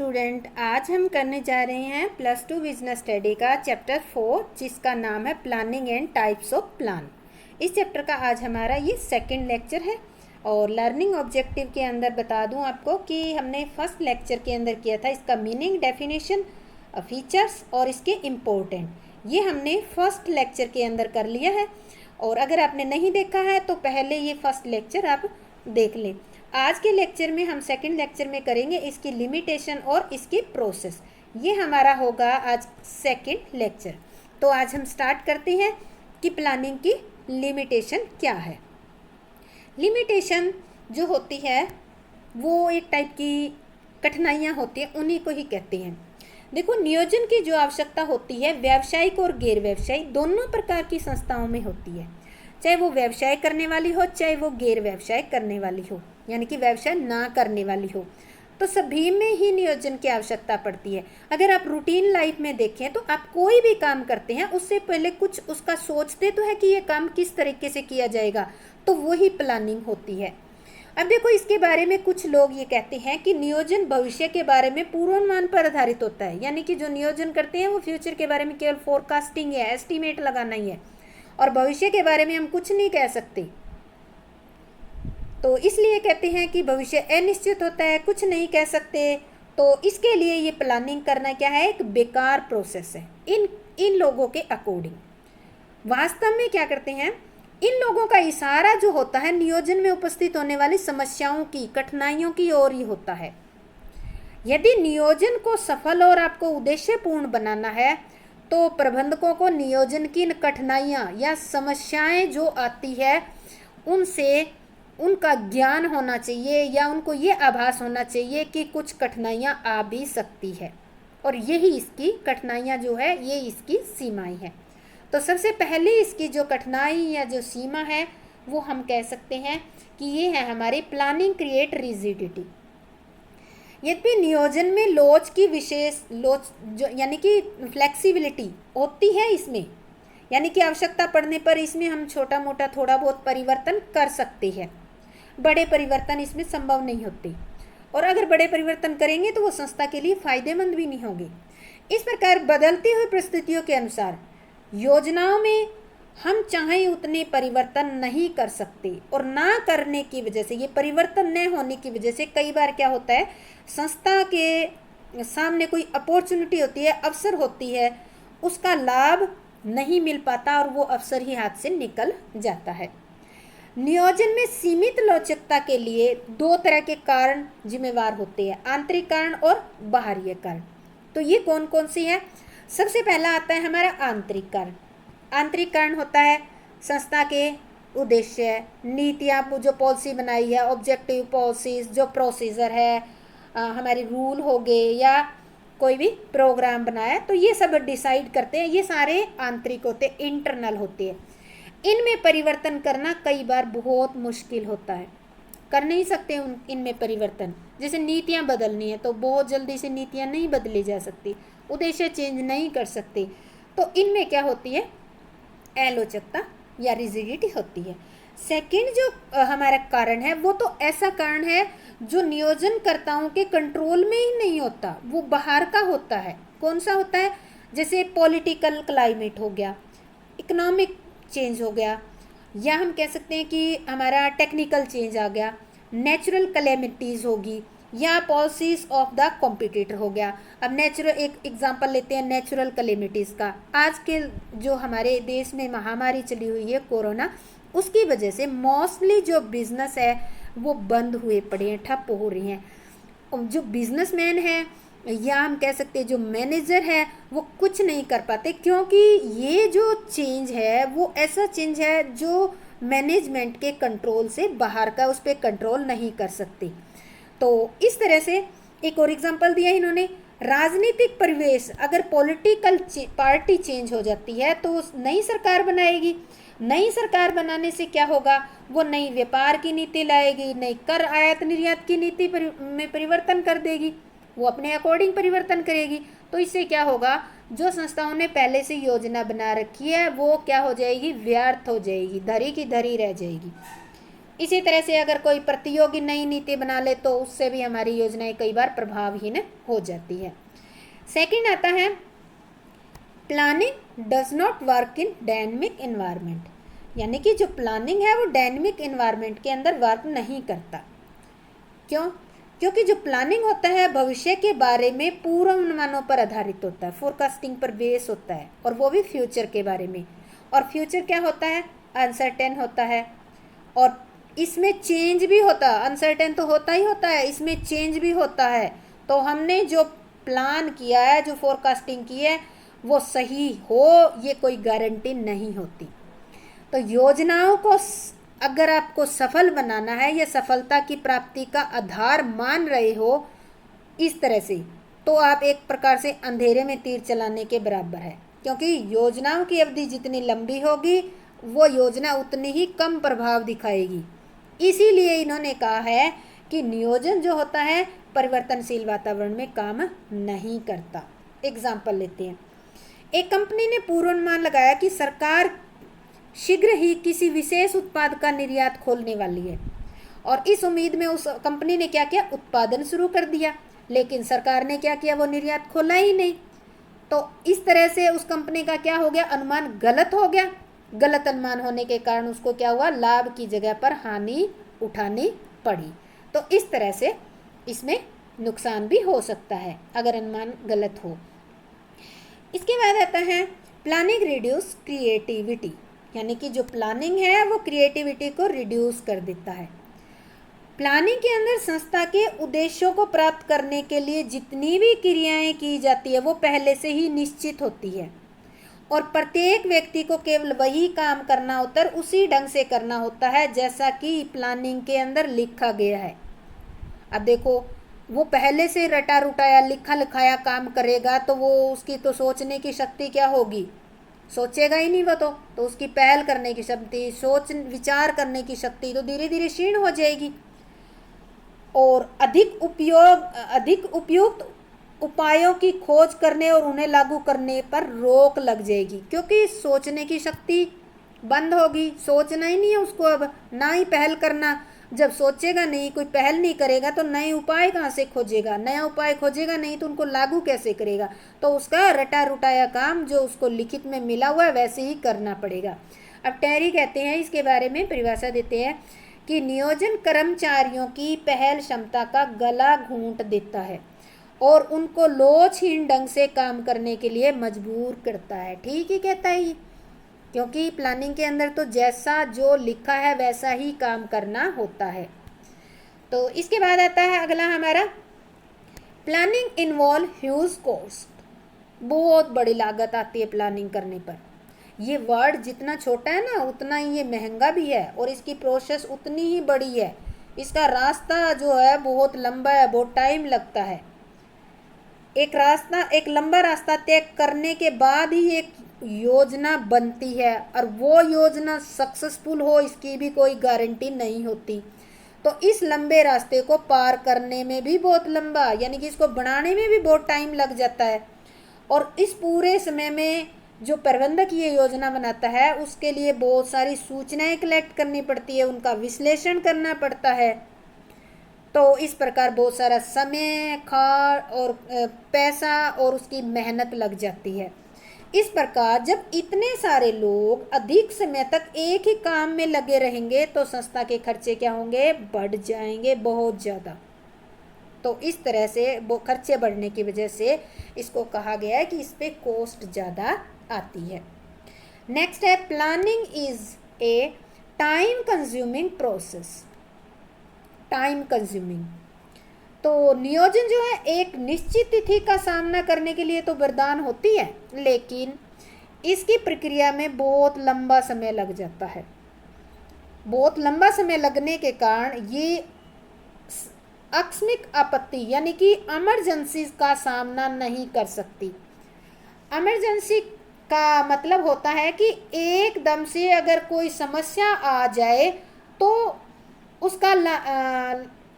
Student, आज हम करने जा रहे हैं +2 बिजनेस स्टडी का चैप्टर 4 जिसका नाम है planning and types of plan. इस चैप्टर का आज हमारा ये सेकंड लेक्चर है और लर्निंग ऑब्जेक्टिव के अंदर बता दूं आपको कि हमने फर्स्ट लेक्चर के अंदर किया था इसका मीनिंग, डेफिनेशन, फीचर्स और इसके इम्पोर्टेंट। ये हमने फर्स्ट लेक्चर के अंदर कर लिया है और अगर आपने नहीं देखा है तो पहले ये फर्स्ट लेक्चर आप देख लें। आज के लेक्चर में हम सेकंड लेक्चर में करेंगे इसकी लिमिटेशन और इसकी प्रोसेस। ये हमारा होगा आज सेकंड लेक्चर। तो आज हम स्टार्ट करते हैं कि प्लानिंग की लिमिटेशन क्या है। लिमिटेशन जो होती है वो एक टाइप की कठिनाइयाँ होती हैं, उन्हीं को ही कहते हैं। देखो, नियोजन की जो आवश्यकता होती है व्यावसायिक और गैर व्यावसायिक दोनों प्रकार की संस्थाओं में होती है। चाहे वो व्यवसाय करने वाली हो चाहे वो गैर व्यवसाय करने वाली हो, यानी कि व्यवसाय ना करने वाली हो, तो सभी में ही नियोजन की आवश्यकता पड़ती है। अगर आप रूटीन लाइफ में देखें तो आप कोई भी काम करते हैं उससे पहले कुछ उसका सोचते तो है कि ये काम किस तरीके से किया जाएगा, तो वही प्लानिंग होती है। अब देखो, इसके बारे में कुछ लोग ये कहते हैं कि नियोजन भविष्य के बारे में पूर्वानुमान पर आधारित होता है, यानी कि जो नियोजन करते हैं वो फ्यूचर के बारे में केवल फोरकास्टिंग है, एस्टीमेट लगाना ही है और भविष्य के बारे में हम कुछ नहीं कह सकते। तो इसलिए कहते हैं कि भविष्य अनिश्चित होता है, कुछ नहीं कह सकते। तो इसके लिए ये प्लानिंग करना क्या है, एक बेकार प्रोसेस है इन लोगों के अकॉर्डिंग। वास्तव में क्या करते हैं, इन लोगों का इशारा जो होता है नियोजन में उपस्थित होने वाली समस्याओं की, कठिनाइयों की ओर ही होता है। यदि नियोजन को सफल और आपको उद्देश्यपूर्ण बनाना है तो प्रबंधकों को नियोजन की कठिनाइयाँ या समस्याएं जो आती है उनसे उनका ज्ञान होना चाहिए या उनको ये आभास होना चाहिए कि कुछ कठिनाइयाँ आ भी सकती है और यही इसकी कठिनाइयाँ जो है ये इसकी सीमाएं हैं। तो सबसे पहले इसकी जो कठिनाई या जो सीमा है वो हम कह सकते हैं कि ये है हमारी प्लानिंग क्रिएट रिजिडिटी। यद्यपि नियोजन में लोच की विशेष लोच जो यानी कि फ्लेक्सिबिलिटी होती है इसमें, यानी कि आवश्यकता पड़ने पर इसमें हम छोटा मोटा थोड़ा बहुत परिवर्तन कर सकते हैं। बड़े परिवर्तन इसमें संभव नहीं होते और अगर बड़े परिवर्तन करेंगे तो वो संस्था के लिए फायदेमंद भी नहीं होंगे। इस प्रकार बदलती हुई परिस्थितियों के अनुसार योजनाओं में हम चाहें उतने परिवर्तन नहीं कर सकते और ना करने की वजह से, ये परिवर्तन न होने की वजह से कई बार क्या होता है, संस्था के सामने कोई अपॉर्चुनिटी होती है, अवसर होती है, उसका लाभ नहीं मिल पाता और वो अवसर ही हाथ से निकल जाता है। नियोजन में सीमित लवचिकता के लिए दो तरह के कारण जिम्मेवार होते हैं, आंतरिक कारण और बाहरी कारण। तो ये कौन कौन सी है? सबसे पहला आता है हमारा आंतरिक कारण। आंतरिक कारण होता है संस्था के उद्देश्य, नीतियाँ जो पॉलिसी बनाई है, ऑब्जेक्टिव पॉलिसीज, जो प्रोसीजर है, हमारे रूल हो गए या कोई भी प्रोग्राम बनाया, तो ये सब डिसाइड करते हैं। ये सारे आंतरिक होते हैं, इंटरनल होते हैं। इनमें परिवर्तन करना कई बार बहुत मुश्किल होता है, कर नहीं सकते इनमें परिवर्तन। जैसे नीतियाँ बदलनी है तो बहुत जल्दी से नीतियाँ नहीं बदली जा सकती, उद्देश्य चेंज नहीं कर सकते, तो इनमें क्या होती है, अलोचकता या रिजिडिटी होती है। सेकंड जो हमारा कारण है वो तो ऐसा कारण है जो नियोजनकर्ताओं के कंट्रोल में ही नहीं होता, वो बाहर का होता है। कौन सा होता है? जैसे पॉलिटिकल क्लाइमेट हो गया, इकोनॉमिक चेंज हो गया, या हम कह सकते हैं कि हमारा टेक्निकल चेंज आ गया, नेचुरल कैलेमिटीज़ होगी, या पॉलिसीज ऑफ द कॉम्पिटिटर हो गया। अब नेचुरल एक एग्जांपल लेते हैं नेचुरल कैलेमिटीज़ का। आज के जो हमारे देश में महामारी चली हुई है कोरोना, उसकी वजह से मोस्टली जो बिजनेस है वो बंद हुए पड़े हैं, ठप हो रही हैं। जो बिजनेसमैन है या हम कह सकते हैं जो मैनेजर है वो कुछ नहीं कर पाते, क्योंकि ये जो चेंज है वो ऐसा चेंज है जो मैनेजमेंट के कंट्रोल से बाहर का, उस पर कंट्रोल नहीं कर सकते। तो इस तरह से एक और एग्जांपल दिया इन्होंने, राजनीतिक परिवेश, अगर पॉलिटिकल पार्टी चेंज हो जाती है तो नई सरकार बनाएगी। नई सरकार बनाने से क्या होगा, वो नई व्यापार की नीति लाएगी, नई कर आयात निर्यात की नीति में परिवर्तन कर देगी, वो अपने अकॉर्डिंग परिवर्तन करेगी। तो इससे क्या होगा, जो संस्थाओं ने पहले से योजना बना रखी है वो क्या हो जाएगी, व्यर्थ हो जाएगी, धरी की धरी रह जाएगी। इसी तरह से अगर कोई प्रतियोगी नई नीति बना ले तो उससे भी हमारी योजनाएं कई बार प्रभावहीन हो जाती है। सेकंड आता है planning does not work in dynamic environment, यानी कि जो प्लानिंग है वो डायनेमिक एनवायरनमेंट के अंदर वर्क नहीं करता। क्यों? क्योंकि जो प्लानिंग होता है भविष्य के बारे में पूर्वानुमानों पर आधारित होता है, फोरकास्टिंग पर बेस होता है, और वो भी फ्यूचर के बारे में। और फ्यूचर क्या होता है? अनसर्टेन होता है, और इसमें चेंज भी होता है। अनसर्टेन तो होता ही होता है, इसमें चेंज भी होता है। तो हमने जो प्लान किया है, जो फोरकास्टिंग की है, वो सही हो ये कोई गारंटी नहीं होती। तो योजनाओं को अगर आपको सफल बनाना है या सफलता की प्राप्ति का आधार मान रहे हो इस तरह से, तो आप एक प्रकार से अंधेरे में तीर चलाने के बराबर है, क्योंकि योजनाओं की अवधि जितनी लंबी होगी वो योजना उतनी ही कम प्रभाव दिखाएगी। इसीलिए इन्होंने कहा है कि नियोजन जो होता है परिवर्तनशील वातावरण में काम नहीं करता। एग्जाम्पल लेते हैं। एक कंपनी ने पूर्वानुमान लगाया कि सरकार शीघ्र ही किसी विशेष उत्पाद का निर्यात खोलने वाली है, और इस उम्मीद में उस कंपनी ने क्या किया? उत्पादन शुरू कर दिया। लेकिन सरकार ने क्या किया? वो निर्यात खोला ही नहीं। तो इस तरह से उस कंपनी का क्या हो गया? अनुमान गलत हो गया। गलत अनुमान होने के कारण उसको क्या हुआ? लाभ की जगह पर हानि उठानी पड़ी। तो इस तरह से इसमें नुकसान भी हो सकता है अगर अनुमान गलत हो। इसके बाद आता है प्लानिंग रिड्यूस क्रिएटिविटी, यानी कि जो प्लानिंग है वो क्रिएटिविटी को रिड्यूस कर देता है। प्लानिंग के अंदर संस्था के उद्देश्यों को प्राप्त करने के लिए जितनी भी क्रियाएं की जाती है वो पहले से ही निश्चित होती है, और प्रत्येक व्यक्ति को केवल वही काम करना होता है, उसी ढंग से करना होता है जैसा कि प्लानिंग के अंदर लिखा गया है। अब देखो, वो पहले से रटा रुटाया लिखा लिखाया काम करेगा तो वो उसकी तो सोचने की शक्ति क्या होगी? सोचेगा ही नहीं वो तो उसकी पहल करने की शक्ति, सोच विचार करने की शक्ति तो धीरे धीरे क्षीण हो जाएगी, और अधिक उपयुक्त उपायों की खोज करने और उन्हें लागू करने पर रोक लग जाएगी, क्योंकि सोचने की शक्ति बंद होगी। सोचना ही नहीं है उसको, अब ना ही पहल करना। जब सोचेगा नहीं, कोई पहल नहीं करेगा तो नए उपाय कहाँ से खोजेगा? नया उपाय खोजेगा नहीं तो उनको लागू कैसे करेगा? तो उसका रटा रुटाया काम जो उसको लिखित में मिला हुआ है वैसे ही करना पड़ेगा। अब टेरी कहते हैं, इसके बारे में परिभाषा देते हैं कि नियोजन कर्मचारियों की पहल क्षमता का गला घूंट देता है और उनको लोचहीन ढंग से काम करने के लिए मजबूर करता है। ठीक ही कहता है ये, क्योंकि प्लानिंग के अंदर तो जैसा जो लिखा है वैसा ही काम करना होता है। तो इसके बाद आता है अगला हमारा प्लानिंग इन्वॉल्व ह्यूज कॉस्ट, बहुत बड़ी लागत आती है प्लानिंग करने पर। ये वर्ड जितना छोटा है ना उतना ही ये महंगा भी है, और इसकी प्रोसेस उतनी ही बड़ी है। इसका रास्ता जो है बहुत लंबा है, बहुत टाइम लगता है। एक लंबा रास्ता तय करने के बाद ही एक योजना बनती है, और वो योजना सक्सेसफुल हो इसकी भी कोई गारंटी नहीं होती। तो इस लंबे रास्ते को पार करने में भी बहुत लंबा, यानी कि इसको बनाने में भी बहुत टाइम लग जाता है, और इस पूरे समय में जो प्रबंधक ये योजना बनाता है उसके लिए बहुत सारी सूचनाएं कलेक्ट करनी पड़ती है, उनका विश्लेषण करना पड़ता है। तो इस प्रकार बहुत सारा समय, खाद और पैसा और उसकी मेहनत लग जाती है। इस प्रकार जब इतने सारे लोग अधिक समय तक एक ही काम में लगे रहेंगे तो संस्था के खर्चे क्या होंगे? बढ़ जाएंगे बहुत ज़्यादा। तो इस तरह से वो खर्चे बढ़ने की वजह से इसको कहा गया है कि इस पे कॉस्ट ज़्यादा आती है। नेक्स्ट है planning is a time consuming process. Time consuming, तो नियोजन जो है एक निश्चित तिथि का सामना करने के लिए तो वरदान होती है, लेकिन इसकी प्रक्रिया में बहुत लंबा समय लग जाता है। बहुत लंबा समय लगने के कारण ये आकस्मिक आपत्ति यानी कि इमरजेंसी का सामना नहीं कर सकती। इमरजेंसी का मतलब होता है कि एकदम से अगर कोई समस्या आ जाए तो उसका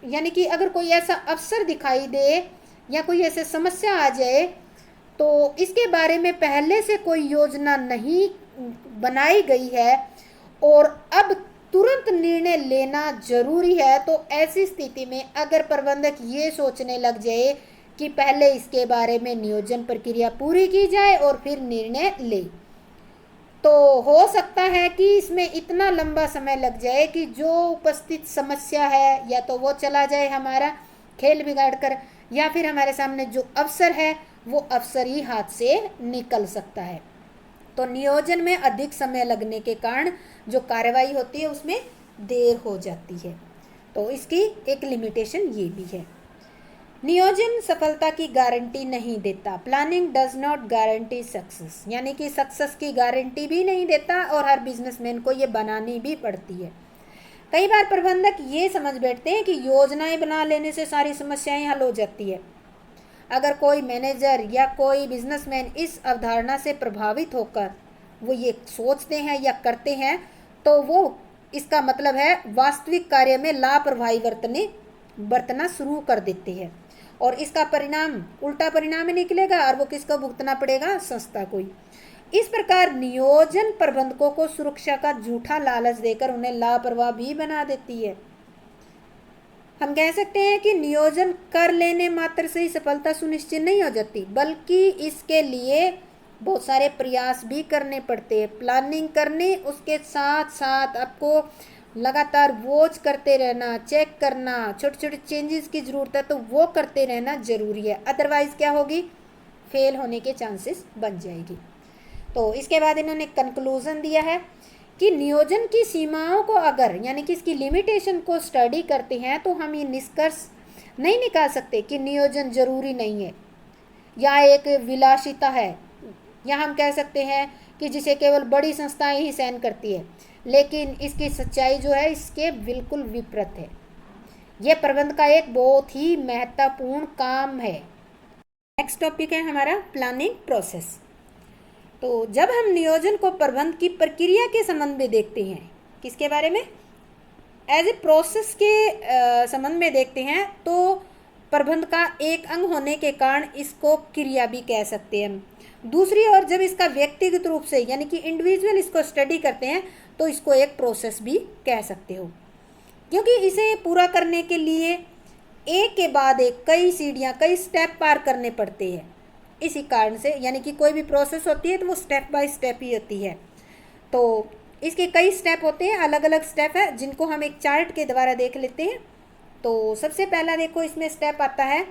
यानी कि अगर कोई ऐसा अवसर दिखाई दे या कोई ऐसे समस्या आ जाए तो इसके बारे में पहले से कोई योजना नहीं बनाई गई है, और अब तुरंत निर्णय लेना जरूरी है। तो ऐसी स्थिति में अगर प्रबंधक ये सोचने लग जाए कि पहले इसके बारे में नियोजन प्रक्रिया पूरी की जाए और फिर निर्णय ले, तो हो सकता है कि इसमें इतना लंबा समय लग जाए कि जो उपस्थित समस्या है या तो वो चला जाए हमारा खेल बिगाड़ कर, या फिर हमारे सामने जो अवसर है वो अवसर ही हाथ से निकल सकता है। तो नियोजन में अधिक समय लगने के कारण जो कार्रवाई होती है उसमें देर हो जाती है। तो इसकी एक लिमिटेशन ये भी है। नियोजन सफलता की गारंटी नहीं देता। Planning does not guarantee success, यानी कि सक्सेस की गारंटी भी नहीं देता और हर बिजनेसमैन को ये बनानी भी पड़ती है। कई बार प्रबंधक ये समझ बैठते हैं कि योजनाएं बना लेने से सारी समस्याएं हल हो जाती है। अगर कोई मैनेजर या कोई बिजनेसमैन इस अवधारणा से प्रभावित होकर वो ये सोचते हैं या करते हैं, तो वो इसका मतलब है वास्तविक कार्य में लापरवाही बरतना शुरू कर देते हैं और इसका परिणाम उल्टा परिणाम ही निकलेगा और वो किसको भुगतना पड़ेगा? संस्था को ही। इस प्रकार नियोजन प्रबंधकों को सुरक्षा का झूठा लालच देकर उन्हें लापरवाह भी बना देती है। हम कह सकते हैं कि नियोजन कर लेने मात्र से ही सफलता सुनिश्चित नहीं हो जाती, बल्कि इसके लिए बहुत सारे प्रयास भी करने पड़ते हैं। प्लानिंग करने, उसके साथ साथ आपको लगातार वॉच करते रहना, चेक करना, छोटे छोटे चेंजेस की ज़रूरत है तो वो करते रहना ज़रूरी है। अदरवाइज़ क्या होगी? फेल होने के चांसेस बन जाएगी। तो इसके बाद इन्होंने कंक्लूजन दिया है कि नियोजन की सीमाओं को अगर, यानी कि इसकी लिमिटेशन को स्टडी करते हैं तो हम ये निष्कर्ष नहीं निकाल सकते कि नियोजन जरूरी नहीं है या एक विलासिता है, या हम कह सकते हैं कि जिसे केवल बड़ी संस्थाएं ही सहन करती है। लेकिन इसकी सच्चाई जो है इसके बिल्कुल विपरीत है। यह प्रबंध का एक बहुत ही महत्वपूर्ण काम है। नेक्स्ट टॉपिक है हमारा प्लानिंग प्रोसेस। तो जब हम नियोजन को प्रबंध की प्रक्रिया के संबंध में देखते हैं, किसके बारे में? एज ए प्रोसेस के संबंध में देखते हैं, तो प्रबंध का एक अंग होने के कारण इसको क्रिया भी कह सकते हैं हम। दूसरी ओर जब इसका व्यक्तिगत रूप से, यानी कि इंडिविजुअल इसको स्टडी करते हैं, तो इसको एक प्रोसेस भी कह सकते हो, क्योंकि इसे पूरा करने के लिए एक के बाद एक कई सीढ़ियाँ, कई स्टेप पार करने पड़ते हैं। इसी कारण से, यानी कि कोई भी प्रोसेस होती है तो वो स्टेप बाय स्टेप ही होती है। तो इसके कई स्टेप होते हैं, अलग अलग स्टेप है जिनको हम एक चार्ट के द्वारा देख लेते हैं। तो सबसे पहला देखो इसमें स्टेप आता है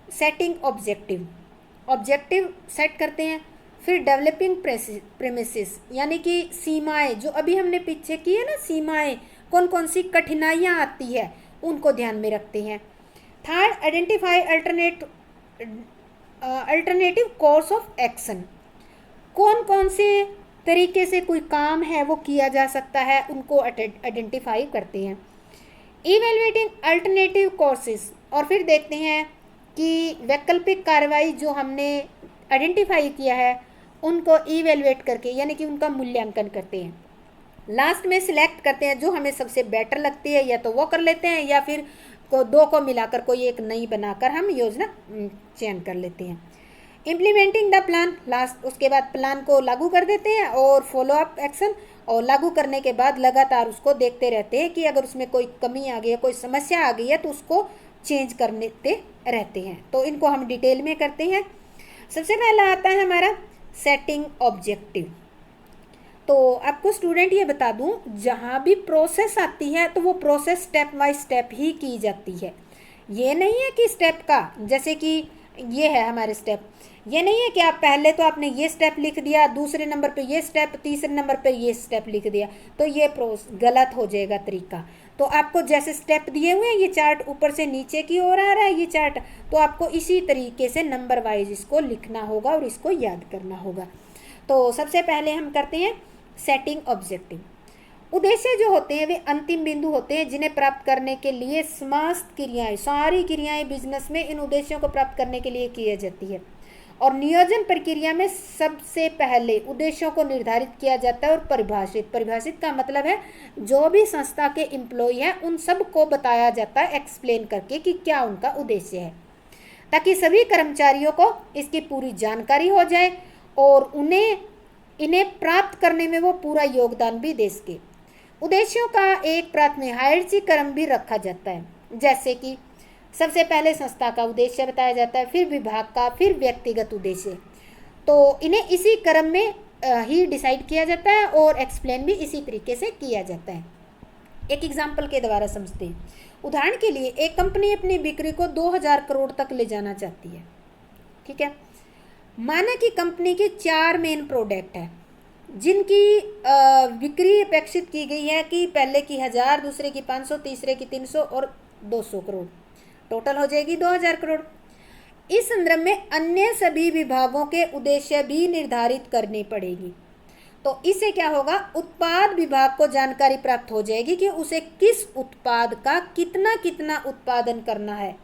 सेटिंग ऑब्जेक्टिव। ऑब्जेक्टिव सेट करते हैं। फिर डेवलपिंग प्रेमिसेस, यानी कि सीमाएं, जो अभी हमने पीछे की है ना, सीमाएं, कौन कौन सी कठिनाइयाँ आती है उनको ध्यान में रखते हैं। Third, identify alternative course of action, कौन कौन से तरीके से कोई काम है वो किया जा सकता है, उनको आइडेंटिफाई करते हैं। इवेलुएटिंग अल्टरनेटिव कोर्सेज, और फिर देखते हैं कि वैकल्पिक कार्रवाई जो हमने आइडेंटिफाई किया है उनको इवेलुएट करके, यानी कि उनका मूल्यांकन करते हैं। लास्ट में सिलेक्ट करते हैं जो हमें सबसे बेटर लगती है, या तो वो कर लेते हैं या फिर दो को मिलाकर कोई एक नई बनाकर हम योजना चयन कर लेते हैं। इम्प्लीमेंटिंग द प्लान, लास्ट उसके बाद प्लान को लागू कर देते हैं और फॉलो अप एक्शन, और लागू करने के बाद लगातार उसको देखते रहते हैं कि अगर उसमें कोई कमी आ गई है, कोई समस्या आ गई है तो उसको चेंज करते रहते हैं। तो इनको हम डिटेल में करते हैं। सबसे पहला आता है हमारा सेटिंग ऑब्जेक्टिव। तो आपको स्टूडेंट ये बता दूं, जहाँ भी प्रोसेस आती है तो वो प्रोसेस स्टेप बाय स्टेप ही की जाती है। ये नहीं है कि स्टेप का, जैसे कि ये है हमारे स्टेप, ये नहीं है कि आप पहले तो आपने ये स्टेप लिख दिया, दूसरे नंबर पे ये स्टेप, तीसरे नंबर पे ये स्टेप लिख दिया, तो ये गलत हो जाएगा तरीका। तो आपको जैसे स्टेप दिए हुए हैं, ये चार्ट ऊपर से नीचे की ओर आ रहा है ये चार्ट, तो आपको इसी तरीके से नंबर वाइज इसको लिखना होगा और इसको याद करना होगा। तो सबसे पहले हम करते हैं सेटिंग ऑब्जेक्टिव। उद्देश्य जो होते हैं वे अंतिम बिंदु होते हैं जिन्हें प्राप्त करने के लिए समस्त क्रियाएं, सारी क्रियाएं बिजनेस में इन उद्देश्यों को प्राप्त करने के लिए की जाती है। और नियोजन प्रक्रिया में सबसे पहले उद्देश्यों को निर्धारित किया जाता है और परिभाषित का मतलब है जो भी संस्था के एम्प्लॉय हैं उन सब को बताया जाता है एक्सप्लेन करके कि क्या उनका उद्देश्य है, ताकि सभी कर्मचारियों को इसकी पूरी जानकारी हो जाए और इन्हें प्राप्त करने में वो पूरा योगदान भी दे सके। उद्देश्यों का एक प्राथमिक हायरार्की क्रम भी रखा जाता है, जैसे कि सबसे पहले संस्था का उद्देश्य बताया जाता है, फिर विभाग का, फिर व्यक्तिगत उद्देश्य। तो इन्हें इसी क्रम में ही डिसाइड किया जाता है और एक्सप्लेन भी इसी तरीके से किया जाता है। एक एग्जाम्पल के द्वारा समझते हैं। उदाहरण के लिए एक कंपनी अपनी बिक्री को 2000 करोड़ तक ले जाना चाहती है, ठीक है। माना कि कंपनी के 4 मेन प्रोडक्ट है जिनकी बिक्री अपेक्षित की गई है कि पहले की 1000, दूसरे की 500, तीसरे की 300 और 200 करोड़, टोटल हो जाएगी 2000 करोड़। इस संदर्भ में अन्य सभी विभागों के उद्देश्य भी निर्धारित करनी पड़ेगी। तो इससे क्या होगा, उत्पाद विभाग को जानकारी प्राप्त हो जाएगी कि उसे किस उत्पाद का कितना कितना उत्पादन करना है,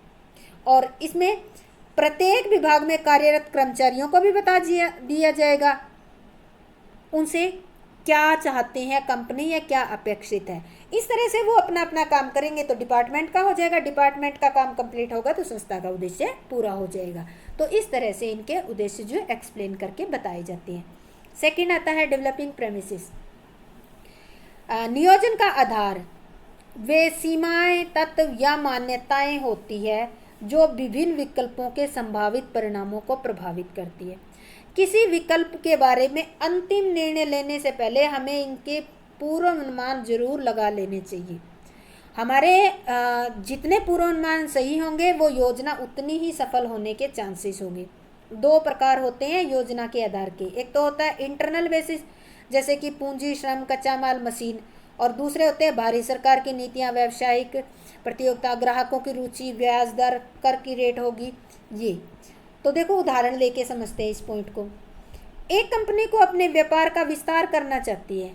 और इसमें प्रत्येक विभाग में कार्यरत कर्मचारियों को भी बता दिया जाएगा उनसे क्या चाहते हैं कंपनी या क्या अपेक्षित है। इस तरह से वो अपना अपना काम करेंगे तो डिपार्टमेंट का हो जाएगा, डिपार्टमेंट का काम कंप्लीट होगा तो संस्था का उद्देश्य पूरा हो जाएगा। तो इस तरह से इनके उद्देश्य जो एक्सप्लेन करके बताए जाते हैं। सेकंड आता है डेवलपिंग प्रेमिसेस। नियोजन का आधार वे सीमाएं, तत्व या मान्यताएं होती है जो विभिन्न विकल्पों के संभावित परिणामों को प्रभावित करती है। किसी विकल्प के बारे में अंतिम निर्णय लेने से पहले हमें इनके पूर्वानुमान जरूर लगा लेने चाहिए। हमारे जितने पूर्वानुमान सही होंगे वो योजना उतनी ही सफल होने के चांसेस होंगे। 2 प्रकार होते हैं योजना के आधार के। एक तो होता है इंटरनल बेसिस, जैसे कि पूंजी, श्रम, कच्चा माल, मशीन, और दूसरे होते हैं बाहरी सरकार की नीतियां, व्यावसायिक प्रतियोगिता, ग्राहकों की रुचि, ब्याज दर, कर की रेट होगी ये। तो देखो उदाहरण लेके समझते हैं इस पॉइंट को। एक कंपनी को अपने व्यापार का विस्तार करना चाहती है,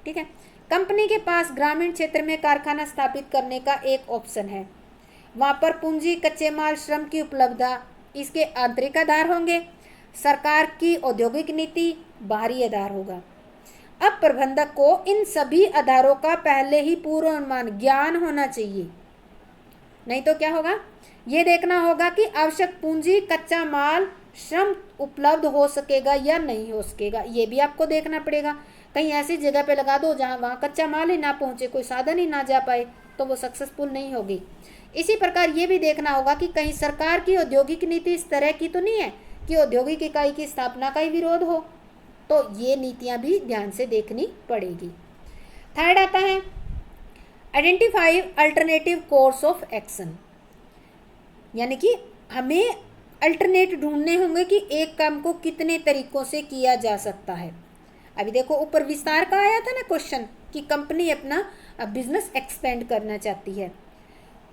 ठीक है। कंपनी के पास ग्रामीण क्षेत्र में कारखाना स्थापित करने का एक ऑप्शन है। वहाँ पर पूंजी, कच्चे माल, श्रम की उपलब्धता इसके आंतरिक आधार होंगे। सरकार की औद्योगिक नीति बाहरी आधार होगा। अब प्रबंधक को इन सभी आधारों का पहले ही पूर्वानुमान ज्ञान होना चाहिए। नहीं तो क्या होगा, ये देखना होगा कि आवश्यक पूंजी, कच्चा माल, श्रम उपलब्ध हो सकेगा या नहीं हो सकेगा, ये भी आपको देखना पड़ेगा। कहीं ऐसी जगह पे लगा दो जहाँ वहाँ कच्चा माल ही ना पहुँचे, कोई साधन ही ना जा पाए, तो वो सक्सेसफुल नहीं होगी। इसी प्रकार ये भी देखना होगा कि कहीं सरकार की औद्योगिक नीति इस तरह की तो नहीं है कि औद्योगिक इकाई की स्थापना का ही विरोध हो, तो ये नीतियाँ भी ध्यान से देखनी पड़ेगी। थर्ड आता है identify alternative course of action, यानी कि हमें अल्टरनेट ढूंढने होंगे कि एक काम को कितने तरीकों से किया जा सकता है। अभी देखो ऊपर विस्तार का आया था ना क्वेश्चन कि कंपनी अपना बिजनेस एक्सपेंड करना चाहती है।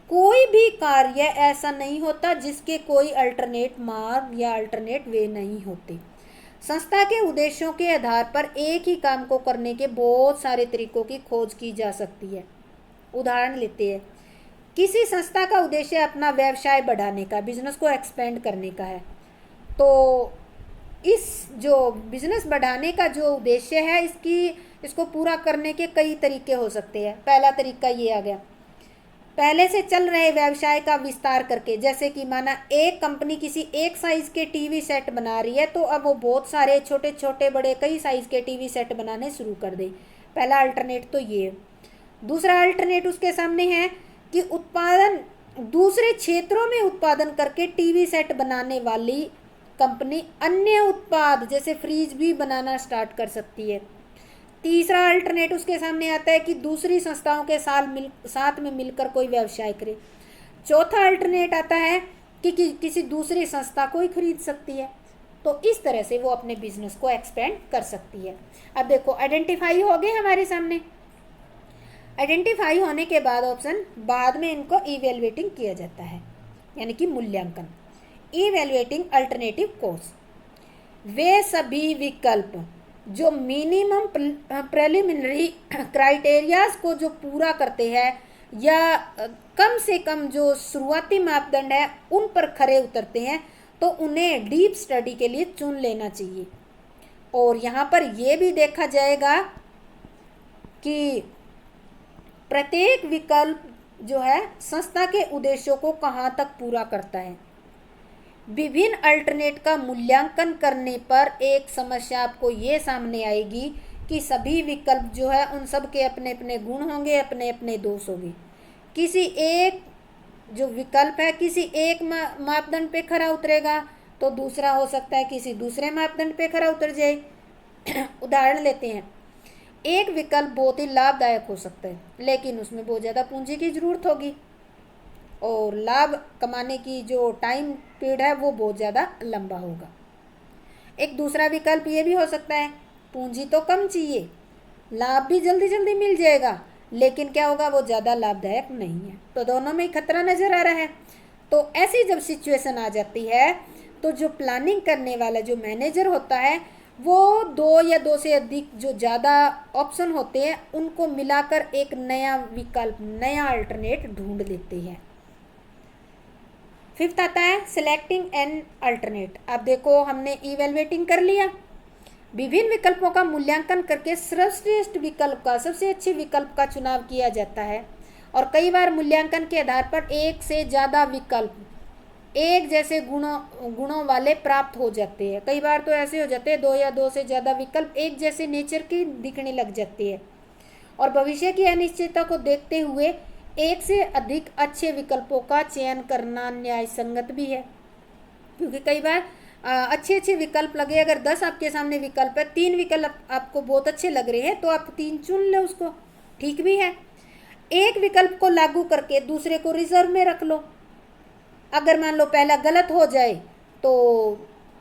कोई भी कार्य ऐसा नहीं होता जिसके कोई अल्टरनेट मार्ग या अल्टरनेट वे नहीं होते। संस्था के उद्देश्यों के आधार पर एक ही काम को करने के बहुत सारे तरीकों की खोज की जा सकती है। उदाहरण लेते हैं, किसी संस्था का उद्देश्य अपना व्यवसाय बढ़ाने का, बिजनेस को एक्सपेंड करने का है, तो इस जो बिजनेस बढ़ाने का जो उद्देश्य है इसको पूरा करने के कई तरीके हो सकते हैं। पहला तरीका ये आ गया, पहले से चल रहे व्यवसाय का विस्तार करके, जैसे कि माना एक कंपनी किसी एक साइज के टीवी सेट बना रही है तो अब वो बहुत सारे छोटे छोटे बड़े कई साइज के टीवी सेट बनाने शुरू कर दे। पहला अल्टरनेट तो ये है। दूसरा अल्टरनेट उसके सामने है कि उत्पादन दूसरे क्षेत्रों में उत्पादन करके टीवी सेट बनाने वाली कंपनी अन्य उत्पाद जैसे फ्रिज भी बनाना स्टार्ट कर सकती है। तीसरा अल्टरनेट उसके सामने आता है कि दूसरी संस्थाओं के साथ में मिलकर कोई व्यवसाय करे। चौथा अल्टरनेट आता है कि किसी दूसरी संस्था को ही खरीद सकती है। तो इस तरह से वो अपने बिजनेस को एक्सपेंड कर सकती है। अब देखो आइडेंटिफाई हो गए हमारे सामने। आइडेंटिफाई होने के बाद ऑप्शन बाद में इनको इवेलुएटिंग किया जाता है, यानी कि मूल्यांकन। इवेलुएटिंग अल्टरनेटिव कोर्स, वे सभी विकल्प जो मिनिमम प्रिलिमिनरी क्राइटेरियाज को जो पूरा करते हैं या कम से कम जो शुरुआती मापदंड है उन पर खरे उतरते हैं, तो उन्हें डीप स्टडी के लिए चुन लेना चाहिए। और यहाँ पर यह भी देखा जाएगा कि प्रत्येक विकल्प जो है संस्था के उद्देश्यों को कहाँ तक पूरा करता है। विभिन्न अल्टरनेट का मूल्यांकन करने पर एक समस्या आपको ये सामने आएगी कि सभी विकल्प जो है उन सब के अपने अपने गुण होंगे, अपने अपने दोष होंगे। किसी एक जो विकल्प है किसी एक मापदंड पे खरा उतरेगा तो दूसरा हो सकता है किसी दूसरे मापदंड पे खरा उतर जाए। उदाहरण लेते हैं, एक विकल्प बहुत ही लाभदायक हो सकता है लेकिन उसमें बहुत ज़्यादा पूंजी की ज़रूरत होगी और लाभ कमाने की जो टाइम पीरियड है वो बहुत ज़्यादा लंबा होगा। एक दूसरा विकल्प ये भी हो सकता है, पूंजी तो कम चाहिए, लाभ भी जल्दी जल्दी मिल जाएगा, लेकिन क्या होगा, वो ज़्यादा लाभदायक नहीं है। तो दोनों में ही खतरा नज़र आ रहा है। तो ऐसी जब सिचुएशन आ जाती है तो जो प्लानिंग करने वाला जो मैनेजर होता है वो दो या दो से अधिक जो ज़्यादा ऑप्शन होते हैं उनको मिलाकर एक नया विकल्प, नया अल्टरनेट ढूंढ लेते हैं। फिफ्थ आता है सिलेक्टिंग एन अल्टरनेट। अब देखो, हमने इवेलुएटिंग कर लिया, विभिन्न विकल्पों का मूल्यांकन करके सर्वश्रेष्ठ विकल्प का, सबसे अच्छे विकल्प का चुनाव किया जाता है और कई बार मूल्यांकन के आधार पर एक से ज़्यादा विकल्प एक जैसे गुणों वाले प्राप्त हो जाते हैं। कई बार तो ऐसे हो जाते हैं दो या दो से ज़्यादा विकल्प एक जैसे नेचर की दिखने लग जाती है और भविष्य की अनिश्चितता को देखते हुए एक से अधिक अच्छे विकल्पों का चयन करना न्याय संगत भी है, क्योंकि कई बार अच्छे अच्छे विकल्प लगे। अगर 10 आपके सामने विकल्प है, 3 विकल्प आपको बहुत अच्छे लग रहे हैं तो आप 3 चुन लो, उसको ठीक भी है। एक विकल्प को लागू करके दूसरे को रिजर्व में रख लो। अगर मान लो पहला गलत हो जाए तो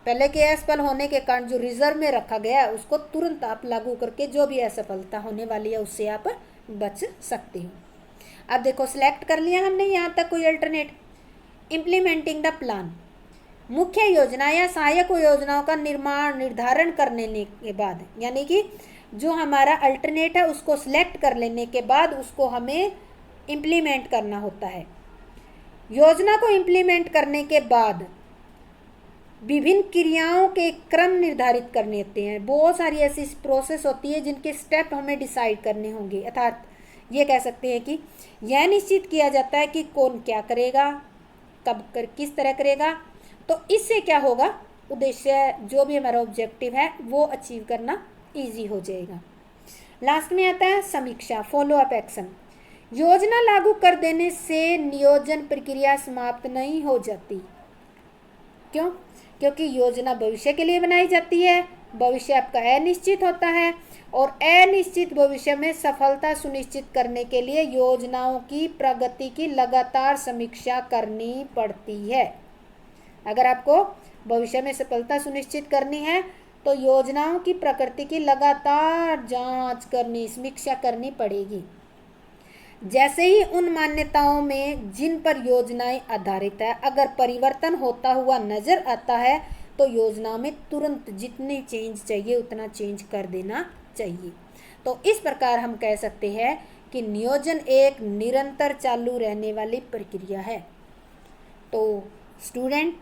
पहले के असफल होने के कारण जो रिजर्व में रखा गया है उसको तुरंत आप लागू करके जो भी असफलता होने वाली है उससे आप बच सकते हो। अब देखो, सिलेक्ट कर लिया हमने यहाँ तक कोई अल्टरनेट। इम्प्लीमेंटिंग द प्लान, मुख्य योजना या सहायक योजनाओं का निर्धारण करने के बाद, यानी कि जो हमारा अल्टरनेट है उसको सिलेक्ट कर लेने के बाद उसको हमें इम्प्लीमेंट करना होता है। योजना को इम्प्लीमेंट करने के बाद विभिन्न क्रियाओं के क्रम निर्धारित करने होते हैं। बहुत सारी ऐसी प्रोसेस होती है जिनके स्टेप हमें डिसाइड करने होंगे, अर्थात ये कह सकते हैं कि यह निश्चित किया जाता है कि कौन क्या करेगा, कब कर, किस तरह करेगा। तो इससे क्या होगा, उद्देश्य जो भी हमारा ऑब्जेक्टिव है वो अचीव करना इजी हो जाएगा। लास्ट में आता है समीक्षा, फॉलो अप एक्शन। योजना लागू कर देने से नियोजन प्रक्रिया समाप्त नहीं हो जाती। क्यों? क्योंकि योजना भविष्य के लिए बनाई जाती है, भविष्य आपका अनिश्चित होता है और अनिश्चित भविष्य में सफलता सुनिश्चित करने के लिए योजनाओं की प्रगति की लगातार समीक्षा करनी पड़ती है। अगर आपको भविष्य में सफलता सुनिश्चित करनी है तो योजनाओं की प्रकृति की लगातार जांच करनी, समीक्षा करनी पड़ेगी। जैसे ही उन मान्यताओं में जिन पर योजनाएं आधारित है अगर परिवर्तन होता हुआ नजर आता है तो योजना में तुरंत जितनी चेंज चाहिए उतना चेंज कर देना चाहिए। तो इस प्रकार हम कह सकते हैं कि नियोजन एक निरंतर चालू रहने वाली प्रक्रिया है। तो स्टूडेंट